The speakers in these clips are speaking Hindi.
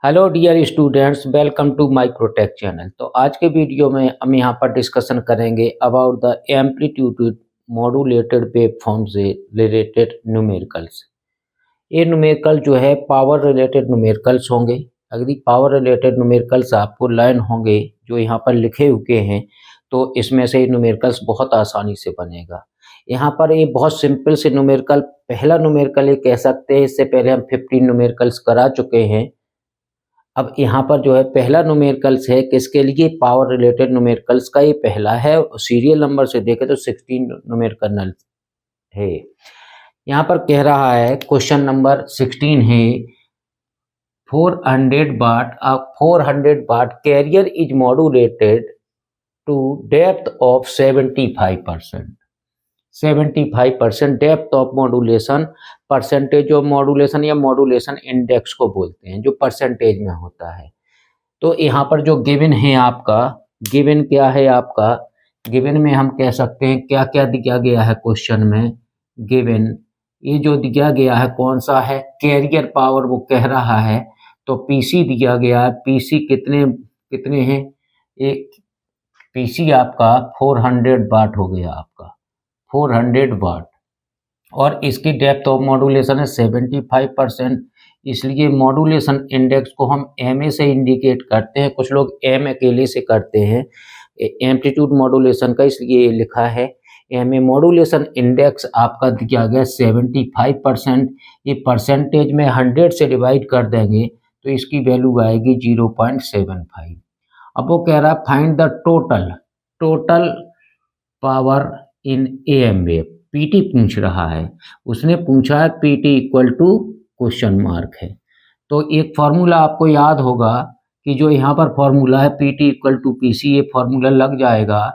Hello dear students, welcome to Microtech channel. तो आज के वीडियो में हम यहाँ पर डिस्कशन करेंगे about the amplitude modulated waveform से रिलेटेड न्यूमेरिकल्स। ये न्यूमेरिकल जो है पावर रिलेटेड न्यूमेरिकल्स होंगे। अगर पावर रिलेटेड न्यूमेरिकल्स आपको लाइन होंगे जो यहाँ पर लिखे हुए हैं तो इसमें से न्यूमेरिकल्स बहुत आसानी से बनेगा। यहाँ पर ये बहुत सिंपल से न्यूमेरिकल, पहला न्यूमेरिकल ये कह सकते हैं। इससे पहले हम 15 न्यूमेरिकल्स करा चुके हैं। अब यहाँ पर जो है पहला न्यूमेरिकल्स है किसके लिए, पावर रिलेटेड न्यूमेरिकल्स का ये पहला है। सीरियल नंबर से देखें तो 16 न्यूमेरिकल है। यहाँ पर कह रहा है क्वेश्चन नंबर 16 है 400 watt carrier is modulated to depth of 75%। 75% depth of modulation, percentage of modulation या मॉड्यूलेशन इंडेक्स को बोलते हैं जो परसेंटेज में होता है। तो यहाँ पर जो गिवन है आपका, गिवन क्या है आपका, गिवन में हम कह सकते हैं क्या क्या दिया गया है क्वेश्चन में। गिवन ये जो दिया गया है कौन सा है, कैरियर पावर वो कह रहा है। तो पीसी दिया गया है, पीसी कितने कितने हैं, एक पीसी आपका 400 वाट हो गया आपका 400 वाट, और इसकी डेप्थ ऑफ मॉड्यूलेशन है 75%। इसलिए मॉड्यूलेशन इंडेक्स को हम एमए से इंडिकेट करते हैं, कुछ लोग एम अकेले से करते हैं एम्पलीट्यूड मॉड्यूलेशन का, इसलिए ये लिखा है एमए। मॉड्यूलेशन इंडेक्स आपका दिया गया 75%। ये परसेंटेज में 100 से डिवाइड कर देंगे तो इसकी वैल्यू आएगी 0.75। अब वो कह रहा है find the total power in M wave. PT पूछ रहा है, उसने पूछा है PT equal to question mark है। तो एक फॉर्मूला आपको याद होगा कि जो यहाँ पर फॉर्मूला है पीटी इक्वल टू पीसी, ये फॉर्मूला लग जाएगा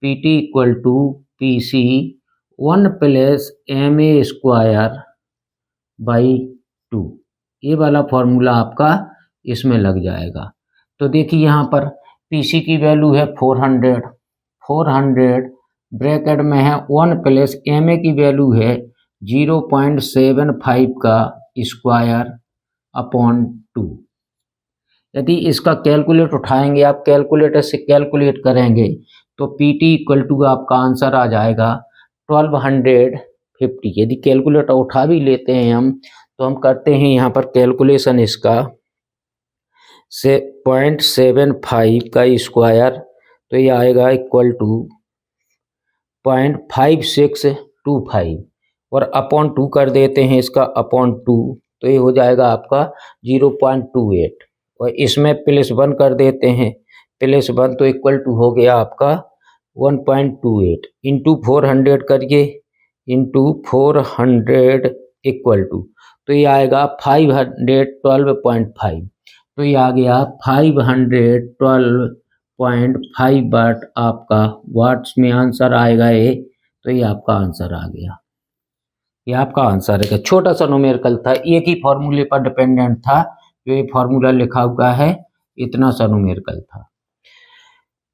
PT equal to PC 1 plus M A square by 2। ये वाला फॉर्मूला आपका इसमें लग जाएगा। तो देखिए यहाँ पर पीसी की वैल्यू है 400 ब्रैकेट में है 1 प्लस एम ए की वैल्यू है 0.75 का स्क्वायर अपॉन 2। यदि इसका कैलकुलेट उठाएंगे आप, कैलकुलेटर से कैलकुलेट करेंगे तो पीटी इक्वल टू आपका आंसर आ जाएगा 1250। यदि कैलकुलेटर उठा भी लेते हैं हम तो हम करते हैं यहाँ पर कैलकुलेशन इसका से 0.75 का स्क्वायर, तो ये आएगा इक्वल टू 0.5625 और अपॉन 2 कर देते हैं इसका अपॉन 2, तो ये हो जाएगा आपका 0.28 और इसमें +1 कर देते हैं, +1 तो इक्वल टू हो गया आपका 1.28 इंटू 400 करिए, इंटू 400 इक्वल टू, तो ये आएगा 512.5। तो ये आ गया 512.5 वाट आपका वाट्स में आंसर आएगा ये। तो ये आपका आंसर आ गया, ये आपका आंसर है। छोटा सा न्यूमेरिकल था, एक ही फॉर्मूले पर डिपेंडेंट था, जो ये फॉर्मूला लिखा हुआ है इतना सा न्यूमेरिकल था।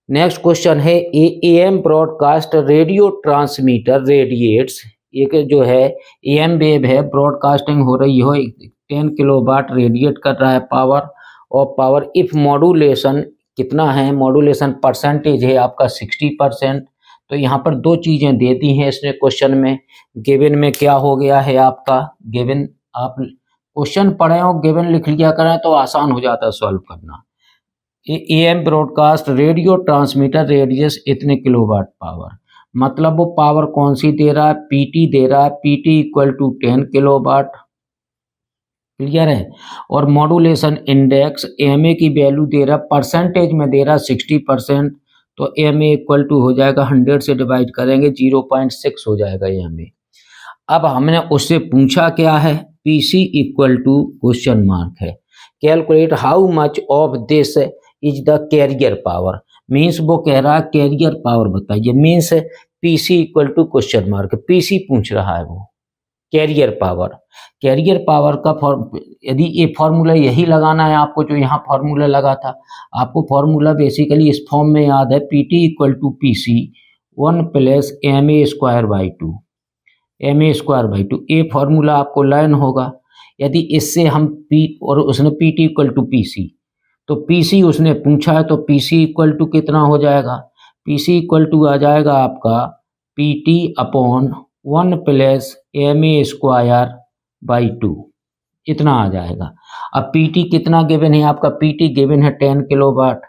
नेक्स्ट क्वेश्चन है am broadcast radio transmitter radiates. एक जो है एएम वेव है, ब्रॉडकास्टिंग हो रही हो, 10 किलोवाट रेडिएट कर रहा है पावर, और पावर इफ मॉड्यूलेशन कितना है, मॉड्यूलेशन परसेंटेज है आपका 60%। तो यहाँ पर दो चीज़ें दे दी हैं इसने क्वेश्चन में। गिवन में क्या हो गया है आपका, गिवन आप क्वेश्चन पढ़े हो गिवन लिख लिया करें तो आसान हो जाता है सॉल्व करना। Am broadcast radio transmitter radius इतने किलोवाट पावर, मतलब वो पावर कौन सी दे रहा है, पीटी दे रहा है, PT equal to 10 kilowatt, clear है। और मॉड्यूलेशन इंडेक्स एमए की वैल्यू दे रहा, परसेंटेज में दे रहा 60%, तो एमए इक्वल टू हो जाएगा 100 से डिवाइड करेंगे 0.6 हो जाएगा एमए। अब हमने उससे पूछा क्या है, PC equal to question mark है, calculate how much of this is the carrier power. Means वो कह रहा है कैरियर पावर बताइए, means PC equal to question mark, PC पूछ रहा है वो कैरियर पावर। कैरियर पावर का यदि ये फॉर्मूला यही लगाना है आपको जो यहाँ फॉर्मूला लगा था, आपको फॉर्मूला बेसिकली इस फॉर्म में याद है, PT equal to PC 1 plus M A square by 2, M A square by 2। ये फॉर्मूला आपको लाइन होगा, यदि इससे हम पी और उसने P T equal to P C, तो पी सी उसने पूछा है तो पी सी इक्वल टू कितना हो जाएगा, पी सी इक्वल टू आ जाएगा आपका P T upon 1 plus M A square by 2, इतना आ जाएगा। अब पी टी कितना गिवन है आपका, पी टी गिवन है 10 किलोवाट,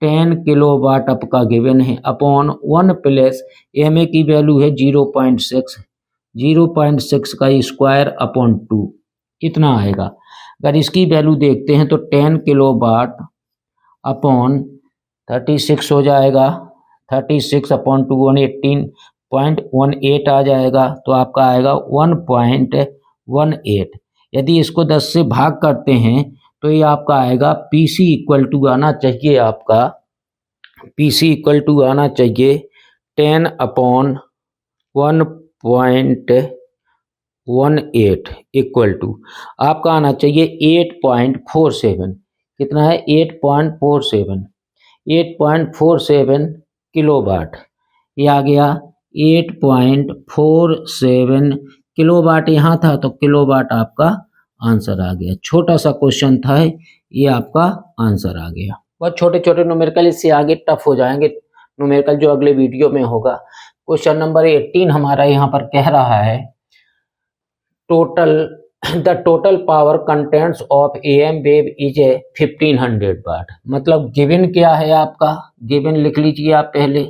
10 किलोवाट आपका गिवन है अपॉन 1 प्लस एम ए की वैल्यू है 0.6, 0.6 का स्क्वायर अपॉन 2, इतना आएगा। अगर इसकी वैल्यू देखते हैं तो 10 किलोवाट अपॉन 36 हो जाएगा, 36 अपॉन 2 118.18 आ जाएगा, तो आपका आएगा 1.18। यदि इसको 10 से भाग करते हैं तो ये आपका आएगा पी सी इक्वल टू आना चाहिए आपका, पी सी इक्वल टू आना चाहिए 10 अपॉन 1.18 इक्वल टू आपका आना चाहिए 8.47, कितना है 8.47 किलोवाट, ये आ गया 8.47 किलोवाट, यहाँ था तो किलोवाट आपका आंसर आ गया। छोटा सा क्वेश्चन था, ये आपका आंसर आ गया। बहुत छोटे छोटे न्यूमेरिकल, इससे आगे टफ हो जाएंगे न्यूमेरिकल जो अगले वीडियो में होगा। क्वेश्चन नंबर 18 हमारा यहाँ पर कह रहा है the total power contents of M wave is 1500 watt. मतलब गिवन क्या है आपका, गिवन लिख लीजिए आप पहले,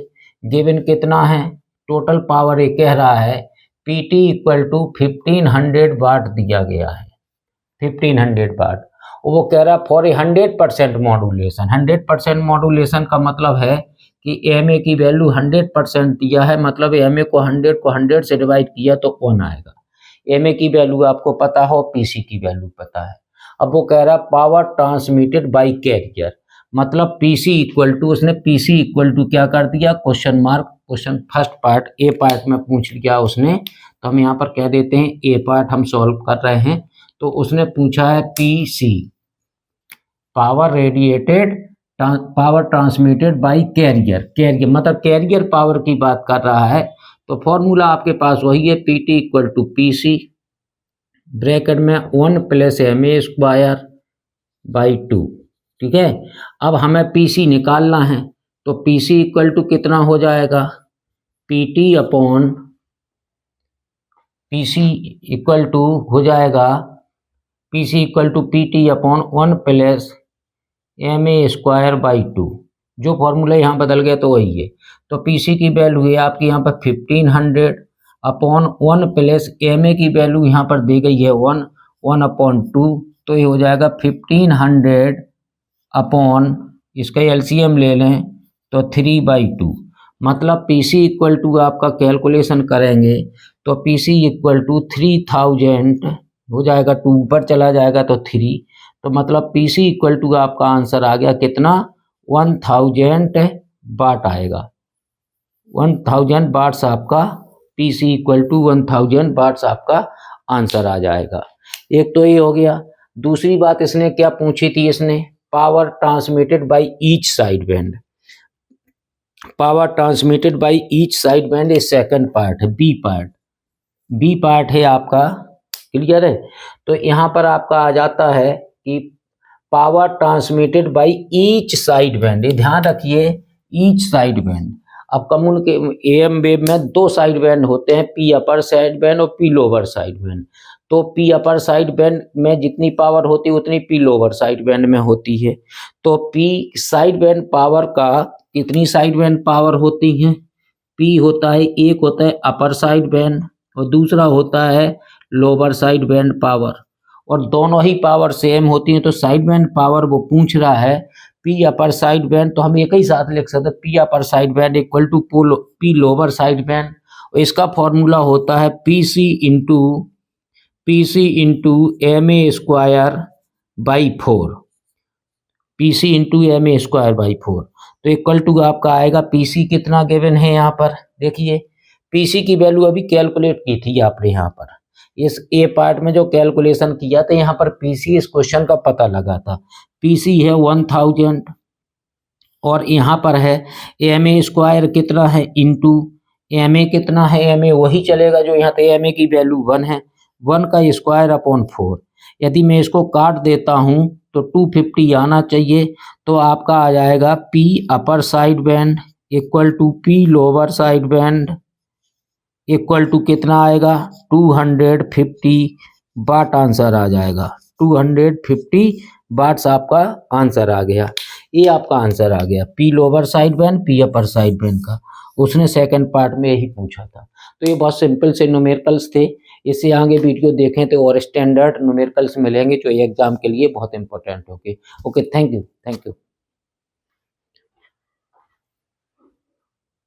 गिवन कितना है, टोटल पावर ये कह रहा है पी टी इक्वल टू 1500 वाट दिया गया है, 1500 वाट। वो कह रहा है फॉर 100% मॉड्यूलेशन, 100% मॉड्यूलेशन का मतलब है कि एम ए की वैल्यू 100% दिया है, मतलब एम ए को 100 से डिवाइड किया तो 1 आएगा। एम ए की वैल्यू आपको पता हो, पीसी की वैल्यू पता है। अब वो कह रहा है पावर ट्रांसमिटेड बाय कैरियर, मतलब पीसी इक्वल टू, उसने पीसी इक्वल टू क्या कर दिया, question mark, question first part A part में पूछ लिया उसने, तो हम यहाँ पर कह देते हैं ए पार्ट हम सॉल्व कर रहे हैं। तो उसने पूछा है PC power radiated, power transmitted by carrier, carrier मतलब कैरियर पावर की बात कर रहा है। तो फॉर्मूला आपके पास वही है P T equal to P C bracket में 1 plus M A square by 2, ठीक है। अब हमें पी सी निकालना है, तो पी सी इक्वल टू कितना हो जाएगा, P T upon P C equal to हो जाएगा P C equal to P T upon 1 plus M A square by 2, जो फॉर्मूला यहाँ बदल गया तो वही है। तो पीसी की वैल्यू है आपकी यहाँ पर 1500 अपॉन 1 प्लस एम ए की वैल्यू यहाँ पर दी गई है 1 अपॉन 2, तो ये हो जाएगा 1500 अपॉन, इसका एलसीएम ले लें तो 3/2, मतलब पीसी इक्वल टू आपका कैलकुलेशन करेंगे तो पीसी इक्वल टू 3000 हो जाएगा, 2 ऊपर चला जाएगा तो 3, तो मतलब पीसी इक्वल टू आपका आंसर आ गया कितना, 1000 वाट आएगा, 1000 वाट्स आपका पीसी इक्वल टू 1000 वाट्स आपका आंसर आ जाएगा। एक तो ये हो गया। दूसरी बात इसने क्या पूछी थी, इसने power transmitted by each side band, power transmitted by each side band ये सेकंड पार्ट है, बी पार्ट, बी पार्ट है आपका, क्लियर है। तो यहाँ पर आपका आ जाता है कि power transmitted by each side band, ये ध्यान रखिए ईच साइड बैंड। अब कम्युन के एम वेव में 2 साइड बैंड होते हैं, पी अपर साइड बैंड और पी लोअर साइड बैंड। तो पी अपर साइड बैंड में जितनी पावर होती है उतनी पी लोअर साइड बैंड में होती है। तो पी साइड बैंड पावर का कितनी साइड बैंड पावर होती है, पी होता है, एक होता है अपर साइड बैंड और दूसरा होता है लोअर साइड बैंड पावर, और दोनों ही पावर सेम होती हैं। तो साइड बैंड पावर वो पूछ रहा है पी अपर साइड बैंड, तो हम एक ही साथ लिख सकते हैं P upper side band equal to P lower side band. इसका फॉर्मूला होता है PC into M A square by 4, PC into M A square by 4, तो इक्वल टू आपका आएगा पीसी कितना गिवन है यहाँ पर, देखिए पीसी की वैल्यू अभी कैलकुलेट की थी आपने यहाँ पर, इस ए पार्ट में जो कैलकुलेशन किया था यहाँ पर पीसी इस क्वेश्चन का पता लगा था, पीसी है 1000 और यहाँ पर है एम ए स्क्वायर कितना है इंटू एम ए कितना है, एम ए वही चलेगा जो यहाँ पे एम ए की वैल्यू 1 है, 1 का स्क्वायर अपॉन 4, यदि मैं इसको काट देता हूँ तो 250 आना चाहिए, तो आपका आ जाएगा P upper side band equal to P lower side band equal to कितना आएगा 250 वाट आंसर आ जाएगा। 250 वाट्स आपका आंसर आ गया। ये आपका आंसर आ गया P lower side band P upper side band का। उसने सेकंड पार्ट में यही पूछा था। तो ये बहुत सिंपल से न्यूमेरिकल्स थे। इससे आगे वीडियो देखें तो और स्टैंडर्ड न्यूमेरिकल्स मिलेंगे जो एग्जाम के लिए बहुत इंपॉर्टेंट होंगे। Okay, thank you.